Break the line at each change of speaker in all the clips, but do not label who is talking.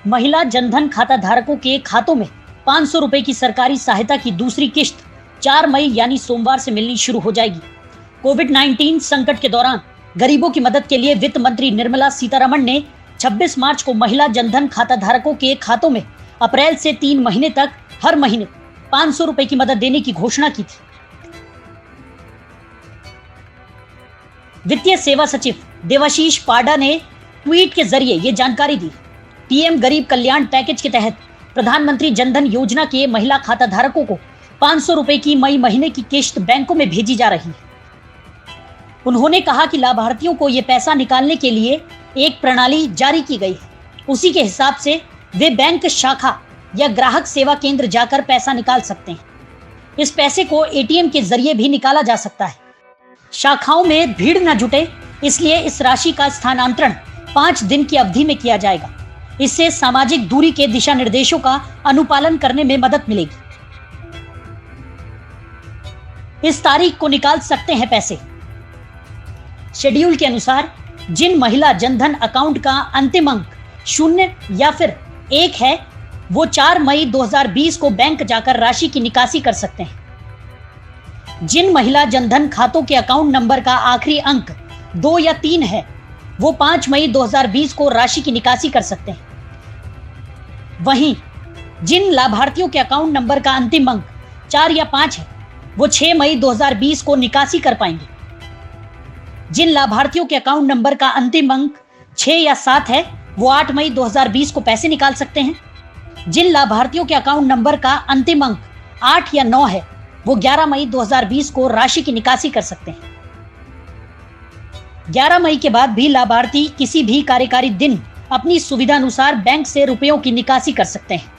महिला जनधन खाता धारकों के खातों में 500 रुपए की सरकारी सहायता की दूसरी किश्त 4 मई यानी सोमवार से मिलनी शुरू हो जाएगी। कोविड-19 संकट के दौरान गरीबों की मदद के लिए वित्त मंत्री निर्मला सीतारमण ने 26 मार्च को महिला जनधन खाता धारकों के खातों में अप्रैल से 3 महीने तक हर महीने 500 रुपए की मदद देने की घोषणा की थी। वित्तीय सेवा सचिव देवाशीष पाडा ने ट्वीट के जरिए ये जानकारी दी। पीएम गरीब कल्याण पैकेज के तहत प्रधानमंत्री जनधन योजना के महिला खाता धारकों को 500 रुपए की मई महीने की किश्त बैंकों में भेजी जा रही है। उन्होंने कहा कि लाभार्थियों को ये पैसा निकालने के लिए एक प्रणाली जारी की गई है। उसी के हिसाब से वे बैंक शाखा या ग्राहक सेवा केंद्र जाकर पैसा निकाल सकते हैं। इस पैसे को एटीएम के जरिए भी निकाला जा सकता है। शाखाओं में भीड़ न जुटे, इसलिए इस राशि का स्थानांतरण 5 दिन की अवधि में किया जाएगा। इससे सामाजिक दूरी के दिशा निर्देशों का अनुपालन करने में मदद मिलेगी। इस तारीख को निकाल सकते हैं पैसे। शेड्यूल के अनुसार जिन महिला जनधन अकाउंट का अंतिम अंक 0 या फिर 1 है, वो 4 मई 2020 को बैंक जाकर राशि की निकासी कर सकते हैं। जिन महिला जनधन खातों के अकाउंट नंबर का आखिरी अंक 2 या 3 है, वो 5 मई 2020 को राशि की निकासी कर सकते हैं। वहीं जिन लाभार्थियों के अकाउंट नंबर का अंतिम अंक 4 या 5 है, वो 6 मई 2020 को निकासी कर पाएंगे। जिन लाभार्थियों के अकाउंट नंबर का अंतिम अंक 6 या 7 है, वो 8 मई 2020 को पैसे निकाल सकते हैं। जिन लाभार्थियों के अकाउंट नंबर का अंतिम अंक 8 या 9 है, वो 11 मई 2020 को राशि की निकासी कर सकते हैं। 11 मई के बाद भी लाभार्थी किसी भी कार्यकारी दिन अपनी सुविधा अनुसार बैंक से रुपयों की निकासी कर सकते हैं।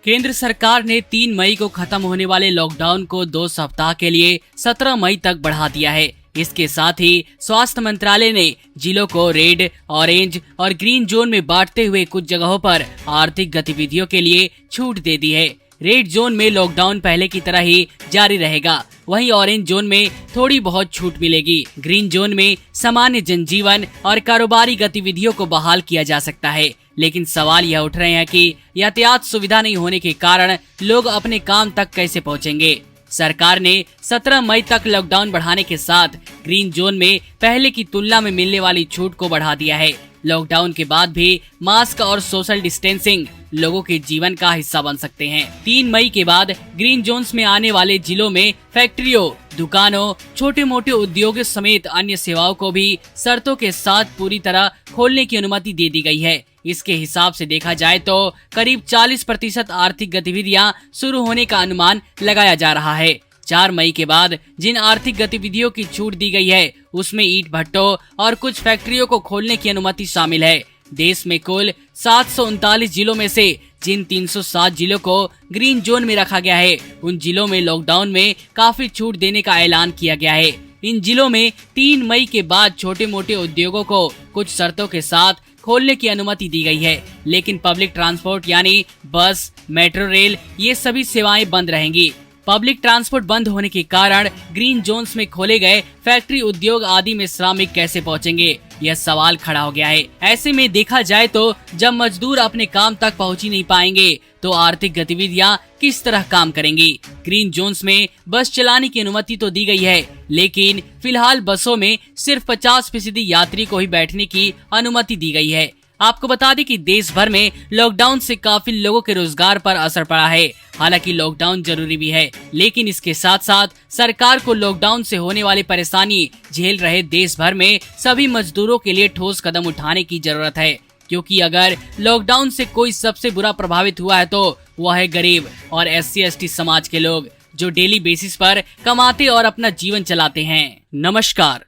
केंद्र सरकार ने 3 मई को खत्म होने वाले लॉकडाउन को 2 सप्ताह के लिए 17 मई तक बढ़ा दिया है। इसके साथ ही स्वास्थ्य मंत्रालय ने जिलों को रेड, ऑरेंज और ग्रीन जोन में बांटते हुए कुछ जगहों पर आर्थिक गतिविधियों के लिए छूट दे दी है। रेड जोन में लॉकडाउन पहले की तरह ही जारी रहेगा, वहीं ऑरेंज जोन में थोड़ी बहुत छूट मिलेगी। ग्रीन जोन में सामान्य जनजीवन और कारोबारी गतिविधियों को बहाल किया जा सकता है, लेकिन सवाल यह उठ रहे हैं कि यातायात सुविधा नहीं होने के कारण लोग अपने काम तक कैसे पहुंचेंगे। सरकार ने 17 मई तक लॉकडाउन बढ़ाने के साथ ग्रीन जोन में पहले की तुलना में मिलने वाली छूट को बढ़ा दिया है। लॉकडाउन के बाद भी मास्क और सोशल डिस्टेंसिंग लोगों के जीवन का हिस्सा बन सकते हैं। 3 मई के बाद ग्रीन जोन्स में आने वाले जिलों में फैक्ट्रियों, दुकानों, छोटे मोटे उद्योगों समेत अन्य सेवाओं को भी शर्तों के साथ पूरी तरह खोलने की अनुमति दे दी गई है। इसके हिसाब से देखा जाए तो करीब 40% आर्थिक गतिविधियां शुरू होने का अनुमान लगाया जा रहा है। 4 मई के बाद जिन आर्थिक गतिविधियों की छूट दी गई है, उसमें ईंट भट्टों और कुछ फैक्ट्रियों को खोलने की अनुमति शामिल है। देश में कुल 739 जिलों में से जिन 307 जिलों को ग्रीन जोन में रखा गया है, उन जिलों में लॉकडाउन में काफी छूट देने का ऐलान किया गया है। इन जिलों में 3 मई के बाद छोटे मोटे उद्योगों को कुछ शर्तों के साथ खोलने की अनुमति दी गई है, लेकिन पब्लिक ट्रांसपोर्ट यानी बस, मेट्रो रेल ये सभी सेवाएं बंद रहेंगी। पब्लिक ट्रांसपोर्ट बंद होने के कारण ग्रीन जोन्स में खोले गए फैक्ट्री, उद्योग आदि में श्रमिक कैसे पहुंचेंगे, यह सवाल खड़ा हो गया है। ऐसे में देखा जाए तो जब मजदूर अपने काम तक पहुंच ही नहीं पाएंगे तो आर्थिक गतिविधियां किस तरह काम करेंगी। ग्रीन जोन्स में बस चलाने की अनुमति तो दी गई है, लेकिन फिलहाल बसों में सिर्फ 50% यात्री को ही बैठने की अनुमति दी गई है। आपको बता दें कि देश भर में लॉकडाउन से काफी लोगों के रोजगार पर असर पड़ा है। हालांकि लॉकडाउन जरूरी भी है, लेकिन इसके साथ साथ सरकार को लॉकडाउन से होने वाली परेशानी झेल रहे देश भर में सभी मजदूरों के लिए ठोस कदम उठाने की जरूरत है, क्योंकि अगर लॉकडाउन से कोई सबसे बुरा प्रभावित हुआ है तो वह है गरीब और SC/ST समाज के लोग, जो डेली बेसिस पर कमाते और अपना जीवन चलाते हैं। नमस्कार।